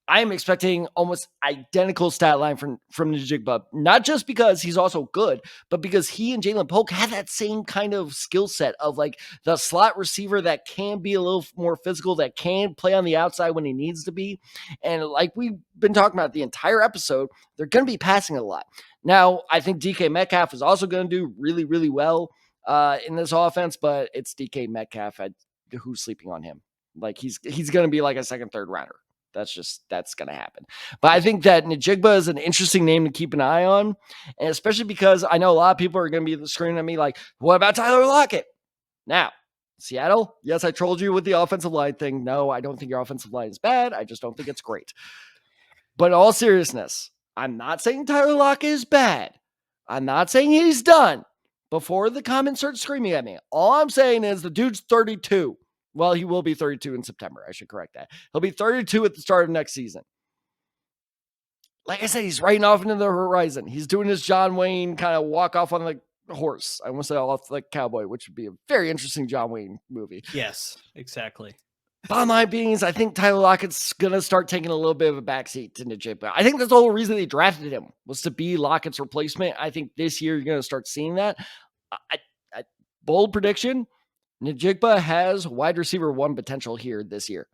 I am expecting almost identical stat line from Njigba, not just because he's also good, but because he and Jalen Polk have that same kind of skill set of like the slot receiver that can be a little more physical, that can play on the outside when he needs to be. And like we've been talking about the entire episode, they're going to be passing a lot. Now, I think DK Metcalf is also going to do really, really well in this offense, but it's DK Metcalf. Who's sleeping on him? Like he's going to be like a second, third rounder. That's going to happen. But I think that Njigba is an interesting name to keep an eye on. And especially because I know a lot of people are going to be screaming at me like, what about Tyler Lockett? Now, Seattle, yes, I trolled you with the offensive line thing. No, I don't think your offensive line is bad. I just don't think it's great. But in all seriousness, I'm not saying Tyler Lockett is bad. I'm not saying he's done. Before the comments start screaming at me, all I'm saying is the dude's 32. Well, he will be 32 in September. I should correct that. He'll be 32 at the start of next season. Like I said, he's riding off into the horizon. He's doing his John Wayne kind of walk off on the horse. I almost said off like cowboy, which would be a very interesting John Wayne movie. Yes, exactly. Bottom line being is I think Tyler Lockett's going to start taking a little bit of a backseat to Njigba. I think that's the whole reason they drafted him, was to be Lockett's replacement. I think this year you're going to start seeing that. Bold prediction, Njigba has wide receiver 1 potential here this year.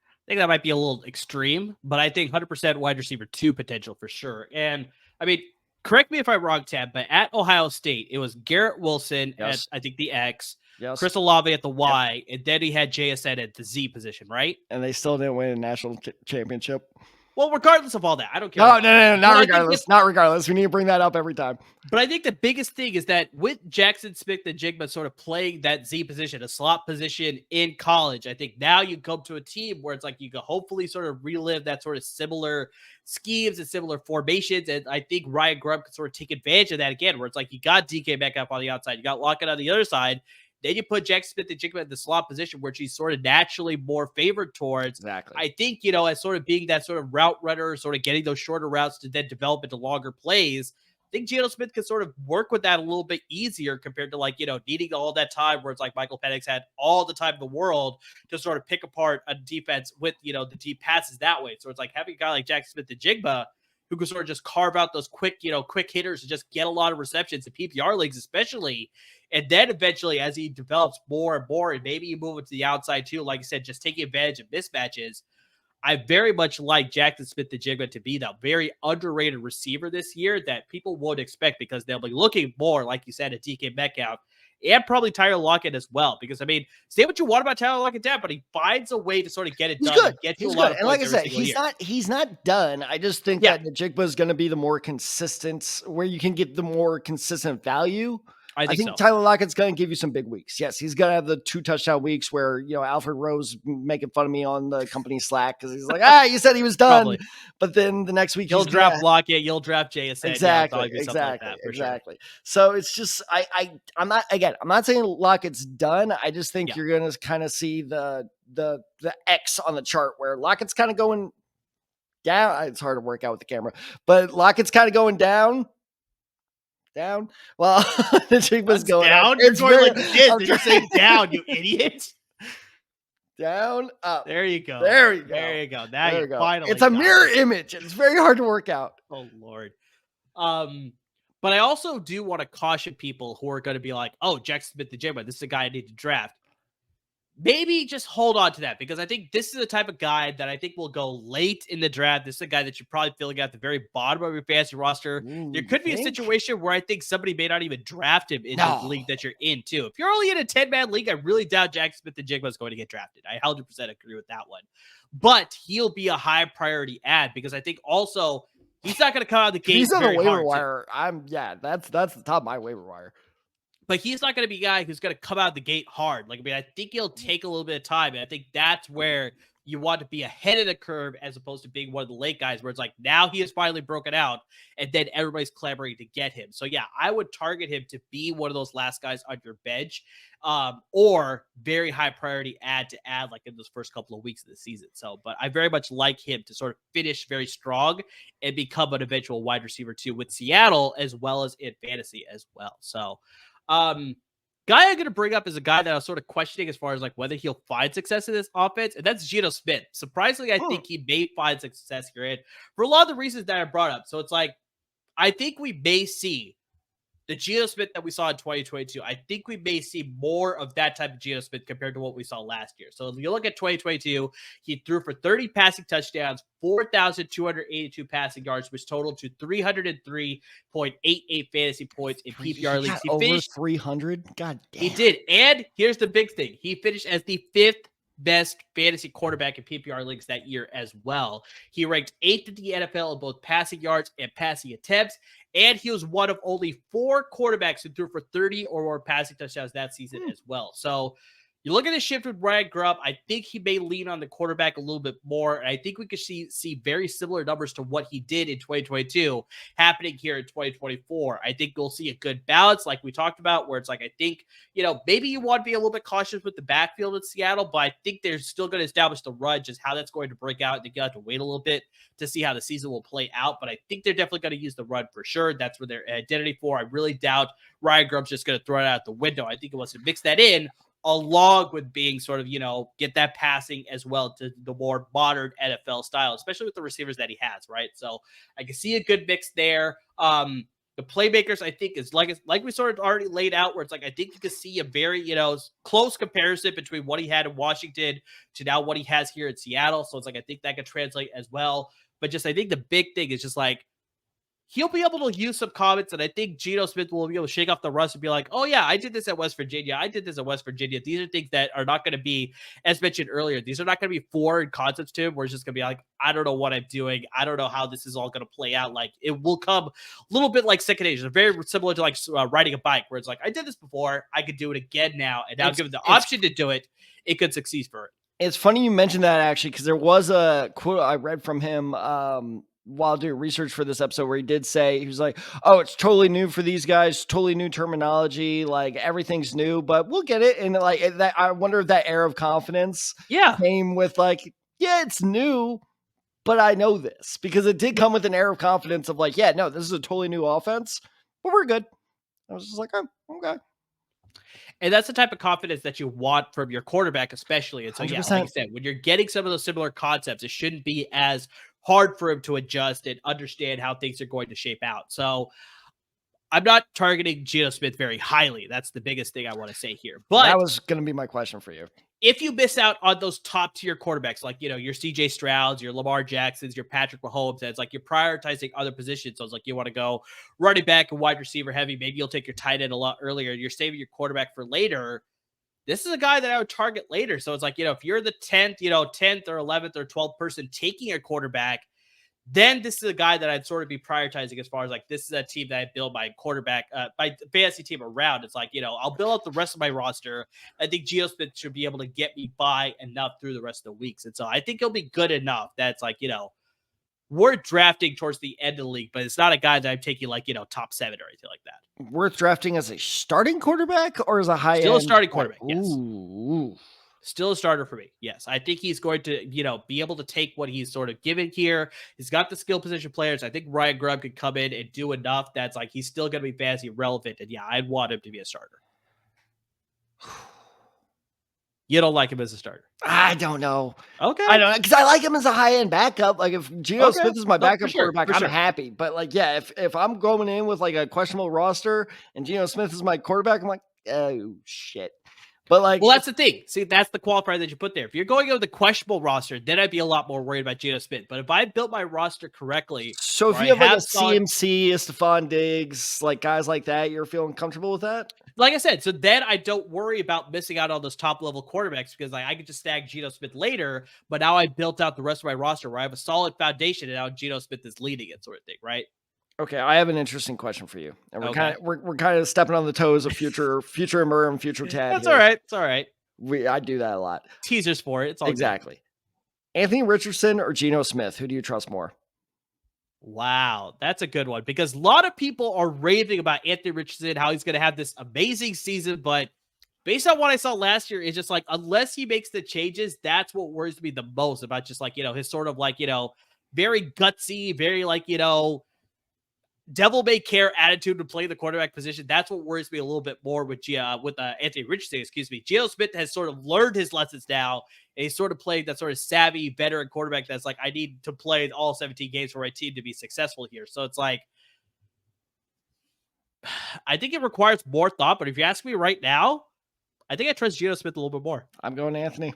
I think that might be a little extreme, but I think 100% wide receiver 2 potential for sure. And I mean, correct me if I'm wrong, Tab, but at Ohio State, it was Garrett Wilson at, I think, the X, Chris Olave at the Y, and then he had JSN at the Z position, right? And they still didn't win a national championship. Well, regardless of all that, I don't care. No, not regardless. Not regardless. We need to bring that up every time. But I think the biggest thing is that with Jaxon Smith-Njigba sort of playing that Z position, a slot position in college, I think now you come to a team where it's like you can hopefully sort of relive that sort of similar schemes and similar formations. And I think Ryan Grubb can sort of take advantage of that again, where it's like you got DK Metcalf on the outside, you got Lockett on the other side. Then you put Jaxon Smith-Njigba in the slot position where she's sort of naturally more favored towards. Exactly. I think, as sort of being that sort of route runner, sort of getting those shorter routes to then develop into longer plays. I think Geno Smith can sort of work with that a little bit easier compared to needing all that time where it's like Michael Penix had all the time in the world to sort of pick apart a defense with, the deep passes that way. So it's like having a guy like Jaxon Smith-Njigba who can sort of just carve out those quick hitters and just get a lot of receptions in PPR leagues, especially. And then eventually, as he develops more and more, and maybe you move it to the outside too, like I said, just taking advantage of mismatches. I very much like Jaxon Smith-Njigba to be the very underrated receiver this year that people won't expect because they'll be looking more, like you said, at DK Metcalf and probably Tyler Lockett as well. Because, say what you want about Tyler Lockett, but he finds a way to sort of get it done. And get you a lot of points. And like I said, he's not done. I just think that Njigba is going to be the more consistent, where you can get the more consistent value. I think so. Tyler Lockett's going to give you some big weeks. Yes, he's going to have the 2 touchdown weeks where, Alfred Rose making fun of me on the company Slack because he's like, you said he was done. Probably. But then the next week you'll draft Lockett, you'll draft JSN. Exactly. Sure. So it's just I'm not saying Lockett's done. I just think you're going to kind of see the X on the chart where Lockett's kind of going down. It's hard to work out with the camera, but Lockett's kind of going down. Well, the Njigba's going down. You're going like this. You're saying down, you idiot. Down, up. There you go. There you go. Now you finally. It's a mirror image. It's very hard to work out. Oh Lord. But I also do want to caution people who are going to be like, "Oh, Jaxon Smith-Njigba, this is a guy I need to draft." Maybe just hold on to that because I think this is the type of guy that I think will go late in the draft. This is a guy that you're probably filling at the very bottom of your fantasy roster. There could be a situation where I think somebody may not even draft him in the league that you're in too. If you're only in a 10-man league, I really doubt Jaxon Smith-Njigba is going to get drafted. I 100% agree with that one. But he'll be a high priority ad because I think also he's not going to come out of the gate. He's on the waiver wire. That's the top of my waiver wire. But he's not going to be a guy who's going to come out of the gate hard. I think he'll take a little bit of time. And I think that's where you want to be ahead of the curve as opposed to being one of the late guys where it's like now he has finally broken out and then everybody's clamoring to get him. So, I would target him to be one of those last guys on your bench or very high priority ad to add like in those first couple of weeks of the season. So, but I very much like him to sort of finish very strong and become an eventual wide receiver too with Seattle as well as in fantasy as well. So, guy I'm going to bring up is a guy that I was sort of questioning as far as like whether he'll find success in this offense, and that's Geno Smith. Surprisingly, I think he may find success here, and for a lot of the reasons that I brought up. So it's like, I think we may see the Geno Smith that we saw in 2022. I think we may see more of that type of Geno Smith compared to what we saw last year. So if you look at 2022, he threw for 30 passing touchdowns, 4,282 passing yards, which totaled to 303.88 fantasy points in PPR leagues. He finished over 300. God damn. He did. And here's the big thing. He finished as the 5th best fantasy quarterback in PPR leagues that year as well. He ranked 8th in the NFL in both passing yards and passing attempts. And he was one of only 4 quarterbacks who threw for 30 or more passing touchdowns that season as well. So you look at the shift with Ryan Grubb, I think he may lean on the quarterback a little bit more. And I think we could see very similar numbers to what he did in 2022 happening here in 2024. I think we'll see a good balance like we talked about where it's like, I think, maybe you want to be a little bit cautious with the backfield in Seattle, but I think they're still going to establish the run, just how that's going to break out. I think you have to wait a little bit to see how the season will play out, but I think they're definitely going to use the run for sure. That's where their identity for. I really doubt Ryan Grubb's just going to throw it out the window. I think he wants to mix that in along with being sort of, get that passing as well to the more modern NFL style, especially with the receivers that he has, right? So I can see a good mix there. The playmakers, I think, is like we sort of already laid out, where it's like, I think you can see a very, close comparison between what he had in Washington to now what he has here in Seattle. So it's like, I think that could translate as well. But just, I think the big thing is just like, he'll be able to use some comments, and I think Geno Smith will be able to shake off the rust and be like, oh, yeah, I did this at West Virginia. I did this at West Virginia. These are things that are not going to be, as mentioned earlier, these are not going to be foreign concepts to him, where it's just going to be like, I don't know what I'm doing. I don't know how this is all going to play out. Like, it will come a little bit like second nature, very similar to like riding a bike, where it's like, I did this before. I could do it again now. And now given the option to do it, it could succeed for it. It's funny you mentioned that, actually, because there was a quote I read from him while doing research for this episode, where he did say, he was like, oh, it's totally new for these guys, totally new terminology, like everything's new, but we'll get it. And like that, I wonder if that air of confidence came with like, yeah, it's new, but I know this, because it did come with an air of confidence of like, yeah, no, this is a totally new offense, but we're good. I was just like, oh, okay. And that's the type of confidence that you want from your quarterback, especially. And so, yeah, like I said, when you're getting some of those similar concepts, it shouldn't be as hard for him to adjust and understand how things are going to shape out. So I'm not targeting Geno Smith very highly. That's the biggest thing I want to say here. But that was going to be my question for you. If you miss out on those top tier quarterbacks, like, you know, your CJ Strouds, your Lamar Jacksons, your Patrick Mahomes, it's like you're prioritizing other positions. So it's like you want to go running back and wide receiver heavy. Maybe you'll take your tight end a lot earlier. You're saving your quarterback for later. This is a guy that I would target later. So it's like, you know, if you're the 10th, you know, 10th or 11th or 12th person taking a quarterback, then this is a guy that I'd sort of be prioritizing as far as like, this is a team that I build my quarterback, my fantasy team around. It's like, you know, I'll build out the rest of my roster. I think Geno Smith should be able to get me by enough through the rest of the weeks. And so I think he'll be good enough that it's like, you know, we're drafting towards the end of the league, but it's not a guy that I'm taking like, you know, top 7 or anything like that. Worth drafting as a starting quarterback or as a high Still end? A starting quarterback. Yes. Ooh. Still a starter for me. Yes. I think he's going to, you know, be able to take what he's sort of given here. He's got the skill position players. I think Ryan Grubb could come in and do enough that's like, he's still going to be fantasy relevant. And yeah, I'd want him to be a starter. You don't like him as a starter? I don't know. Okay. I don't know, because I like him as a high-end backup. Like, if Geno Smith is my backup quarterback, I'm happy. But like, yeah, if I'm going in with like a questionable roster and Geno Smith is my quarterback, I'm like, oh shit. But like, well, that's the thing. See, that's the qualifier that you put there. If you're going with a questionable roster, then I'd be a lot more worried about Geno Smith. But if I built my roster correctly, so if you have like a CMC, a Stephon Diggs, like guys like that, you're feeling comfortable with that? Like I said, so then I don't worry about missing out on those top level quarterbacks, because like I could just stag Geno Smith later. But now I built out the rest of my roster where I have a solid foundation, and now Geno Smith is leading it, sort of thing, right? Okay, I have an interesting question for you, and we're kind of stepping on the toes of future Emmer and future Tad. That's here. All right. It's all right. I do that a lot. Teasers for it. It's all exactly. Good. Anthony Richardson or Geno Smith? Who do you trust more? Wow, that's a good one, because a lot of people are raving about Anthony Richardson, how he's going to have this amazing season, but based on what I saw last year, it's just like, unless he makes the changes, that's what worries me the most about just like, you know, his sort of like, you know, very gutsy, very like, you know, devil may care attitude to play the quarterback position. That's what worries me a little bit more with Anthony Richardson, Geno Smith has sort of learned his lessons now, and he's sort of played that sort of savvy veteran quarterback that's like, I need to play all 17 games for my team to be successful here. So it's like, I think it requires more thought, but if you ask me right now, I think I trust Geno Smith a little bit more. I'm going Anthony.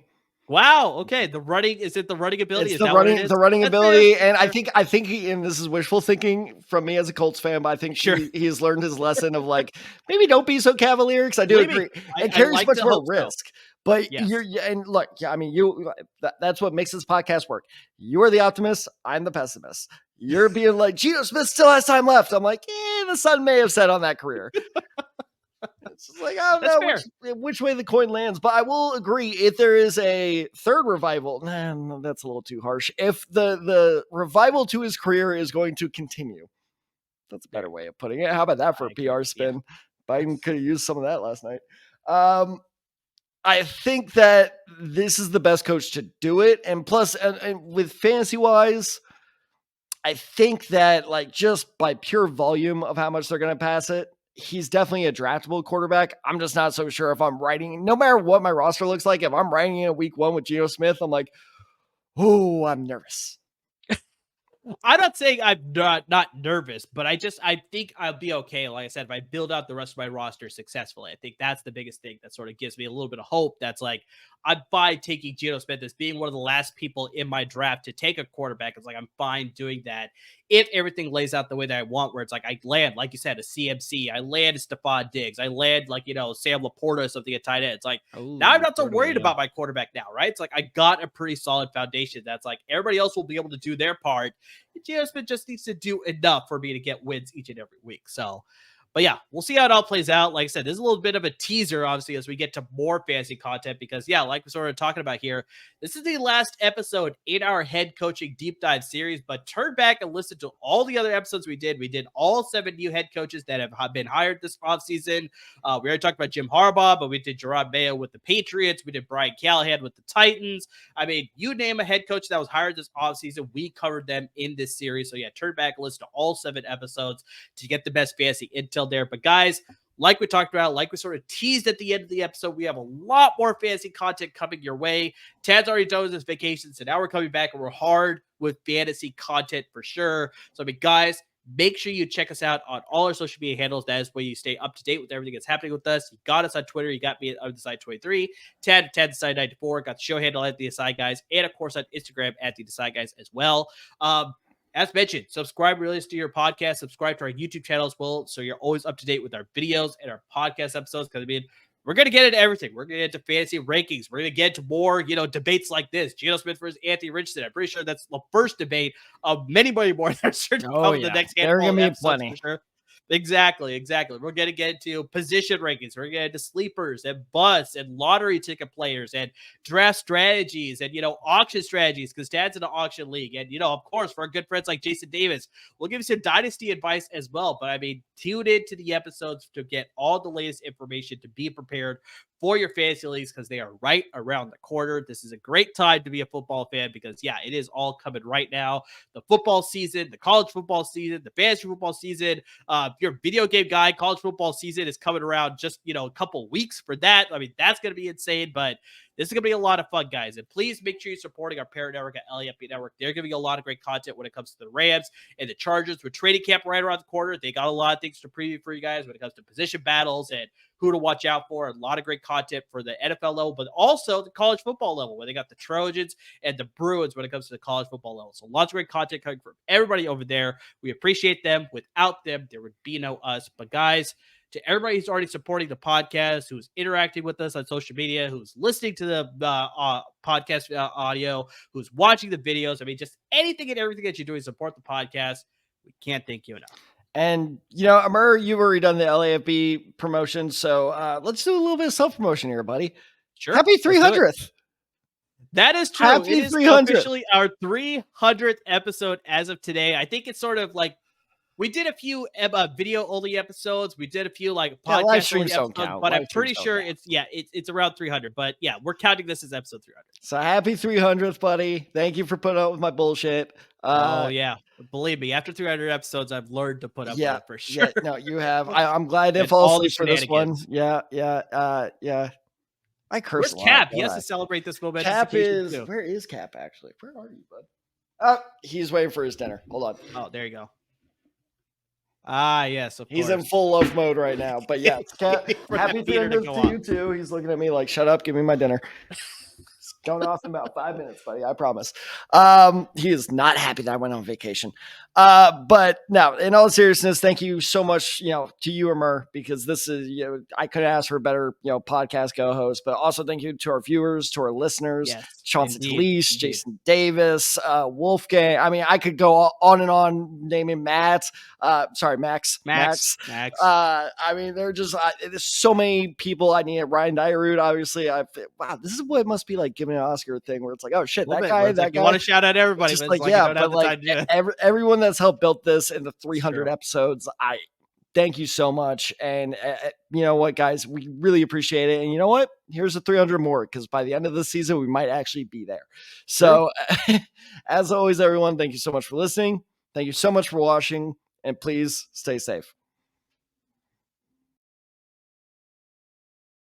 Wow. Okay. The running ability? It's the running ability. And I think he, and this is wishful thinking from me as a Colts fan, but I think he has learned his lesson of like, maybe don't be so cavalier. Cause I do agree. It carries much more risk, but and look, I mean, that's what makes this podcast work. You are the optimist. I'm the pessimist. You're being like, Geno Smith still has time left. I'm like, the sun may have set on that career. It's just like, I don't know which way the coin lands, but I will agree, if there is a third revival, that's a little too harsh. If the revival to his career is going to continue, that's a better way of putting it. How about that for a PR spin? Yeah. Biden could have used some of that last night. I think that this is the best coach to do it. And plus, and with fantasy wise, I think that like just by pure volume of how much they're going to pass it, he's definitely a draftable quarterback. I'm just not so sure if I'm writing, no matter what my roster looks like, if I'm writing in a week 1 with Geno Smith, I'm like, oh, I'm nervous. I'm not saying I'm not nervous, but I think I'll be okay. Like I said, if I build out the rest of my roster successfully, I think that's the biggest thing that sort of gives me a little bit of hope. That's like, I'm fine taking Geno Smith as being one of the last people in my draft to take a quarterback. It's like, I'm fine doing that if everything lays out the way that I want, where it's like, I land, like you said, a CMC, I land a Stephon Diggs, I land like, Sam Laporta or something at tight end. It's like, now I'm not so worried about my quarterback now, right? It's like, I got a pretty solid foundation. That's like, everybody else will be able to do their part. Geno Smith just needs to do enough for me to get wins each and every week. So, but yeah, we'll see how it all plays out. Like I said, this is a little bit of a teaser, obviously, as we get to more fantasy content, because yeah, like we're sort of talking about here, this is the last episode in our head coaching deep dive series, but turn back and listen to all the other episodes we did. We did all 7 new head coaches that have been hired this offseason. We already talked about Jim Harbaugh, but we did Jerome Mayo with the Patriots. We did Brian Callahan with the Titans. I mean, you name a head coach that was hired this offseason, we covered them in this series. So yeah, turn back and listen to all 7 episodes to get the best fantasy intel there. But guys, like we talked about, like we sort of teased at the end of the episode, we have a lot more fantasy content coming your way. Tad's already done his vacation, so now we're coming back and we're hard with fantasy content for sure. So I mean, guys, make sure you check us out on all our social media handles. That is where you stay up to date with everything that's happening with us. You got us on Twitter. You got me at Decide23, Tad Decide94, got the show handle at The Decide Guys, and of course on Instagram at The Decide Guys as well. As mentioned, subscribe really to your podcast, subscribe to our YouTube channel as well, so you're always up to date with our videos and our podcast episodes, because I mean, we're going to get into everything. We're going to get into fantasy rankings. We're going to get into more, debates like this. Geno Smith versus Anthony Richardson. I'm pretty sure that's the first debate of many more that's sure to come in the next handful of episodes for sure. Exactly. We're going to get into position rankings. We're going to get into sleepers and busts and lottery ticket players and draft strategies and, auction strategies, because Dad's in an auction league. And, of course, for our good friends like Jason Davis, we'll give you some dynasty advice as well. But I mean, tune into the episodes to get all the latest information to be prepared for your fantasy leagues, because they are right around the corner. This is a great time to be a football fan, because yeah, it is all coming right now. The football season, the college football season, the fantasy football season. If you're a video game guy, college football season is coming around just, a couple weeks for that. I mean, that's going to be insane, but this is going to be a lot of fun, guys. And please make sure you're supporting our parent network at LAFB Network. They're giving you a lot of great content when it comes to the Rams and the Chargers. With training camp right around the corner, they got a lot of things to preview for you guys when it comes to position battles and who to watch out for. A lot of great content for the NFL level, but also the college football level, where they got the Trojans and the Bruins when it comes to the college football level. So lots of great content coming from everybody over there. We appreciate them. Without them, there would be no us. But guys, to everybody who's already supporting the podcast, who's interacting with us on social media, who's listening to the podcast audio, who's watching the videos, I mean, just anything and everything that you're doing to support the podcast, we can't thank you enough. And, Amr, you've already done the LAFB promotion, so let's do a little bit of self-promotion here, buddy. Sure. Happy 300th. That is true. Happy it is 300th. Officially our 300th episode as of today. I think it's sort of like, we did a few video-only episodes. We did a few podcast-only episodes, but I'm pretty sure it's around 300. But yeah, we're counting this as episode 300. So happy 300th, buddy. Thank you for putting up with my bullshit. Yeah. Believe me, after 300 episodes, I've learned to put up with it for sure. Yeah, no, you have. I'm glad I didn't fall asleep for this one. Yeah. I curse. Where's Cap? He has to celebrate this moment. Cap is too. Where is Cap actually? Where are you, bud? Oh, he's waiting for his dinner. Hold on. Oh, there you go. Ah, yes, of course. He's in full loaf mode right now. But yeah, Cap, happy 300th to you too. He's looking at me like, "Shut up, give me my dinner." Going off in about 5 minutes, buddy. I promise. He is not happy that I went on vacation. But no, in all seriousness, thank you so much, to you, Amr, because this is, I couldn't ask for a better, podcast co-host, but also thank you to our viewers, to our listeners, Chauncey Talise, Jason Davis, Wolfgang. I mean, I could go on and on naming Max. Max. I mean, they're just, there's so many people I need. Ryan Dyeroot, obviously. Wow, this is what it must be like giving an Oscar thing where it's like, oh shit, that guy. You want to shout out everybody. Just everyone that's helped build this in the 300 episodes, I thank you so much. And you know what, guys, we really appreciate it. And you know what? Here's a 300 more, because by the end of the season, we might actually be there. So as always, everyone, thank you so much for listening. Thank you so much for watching, and please stay safe.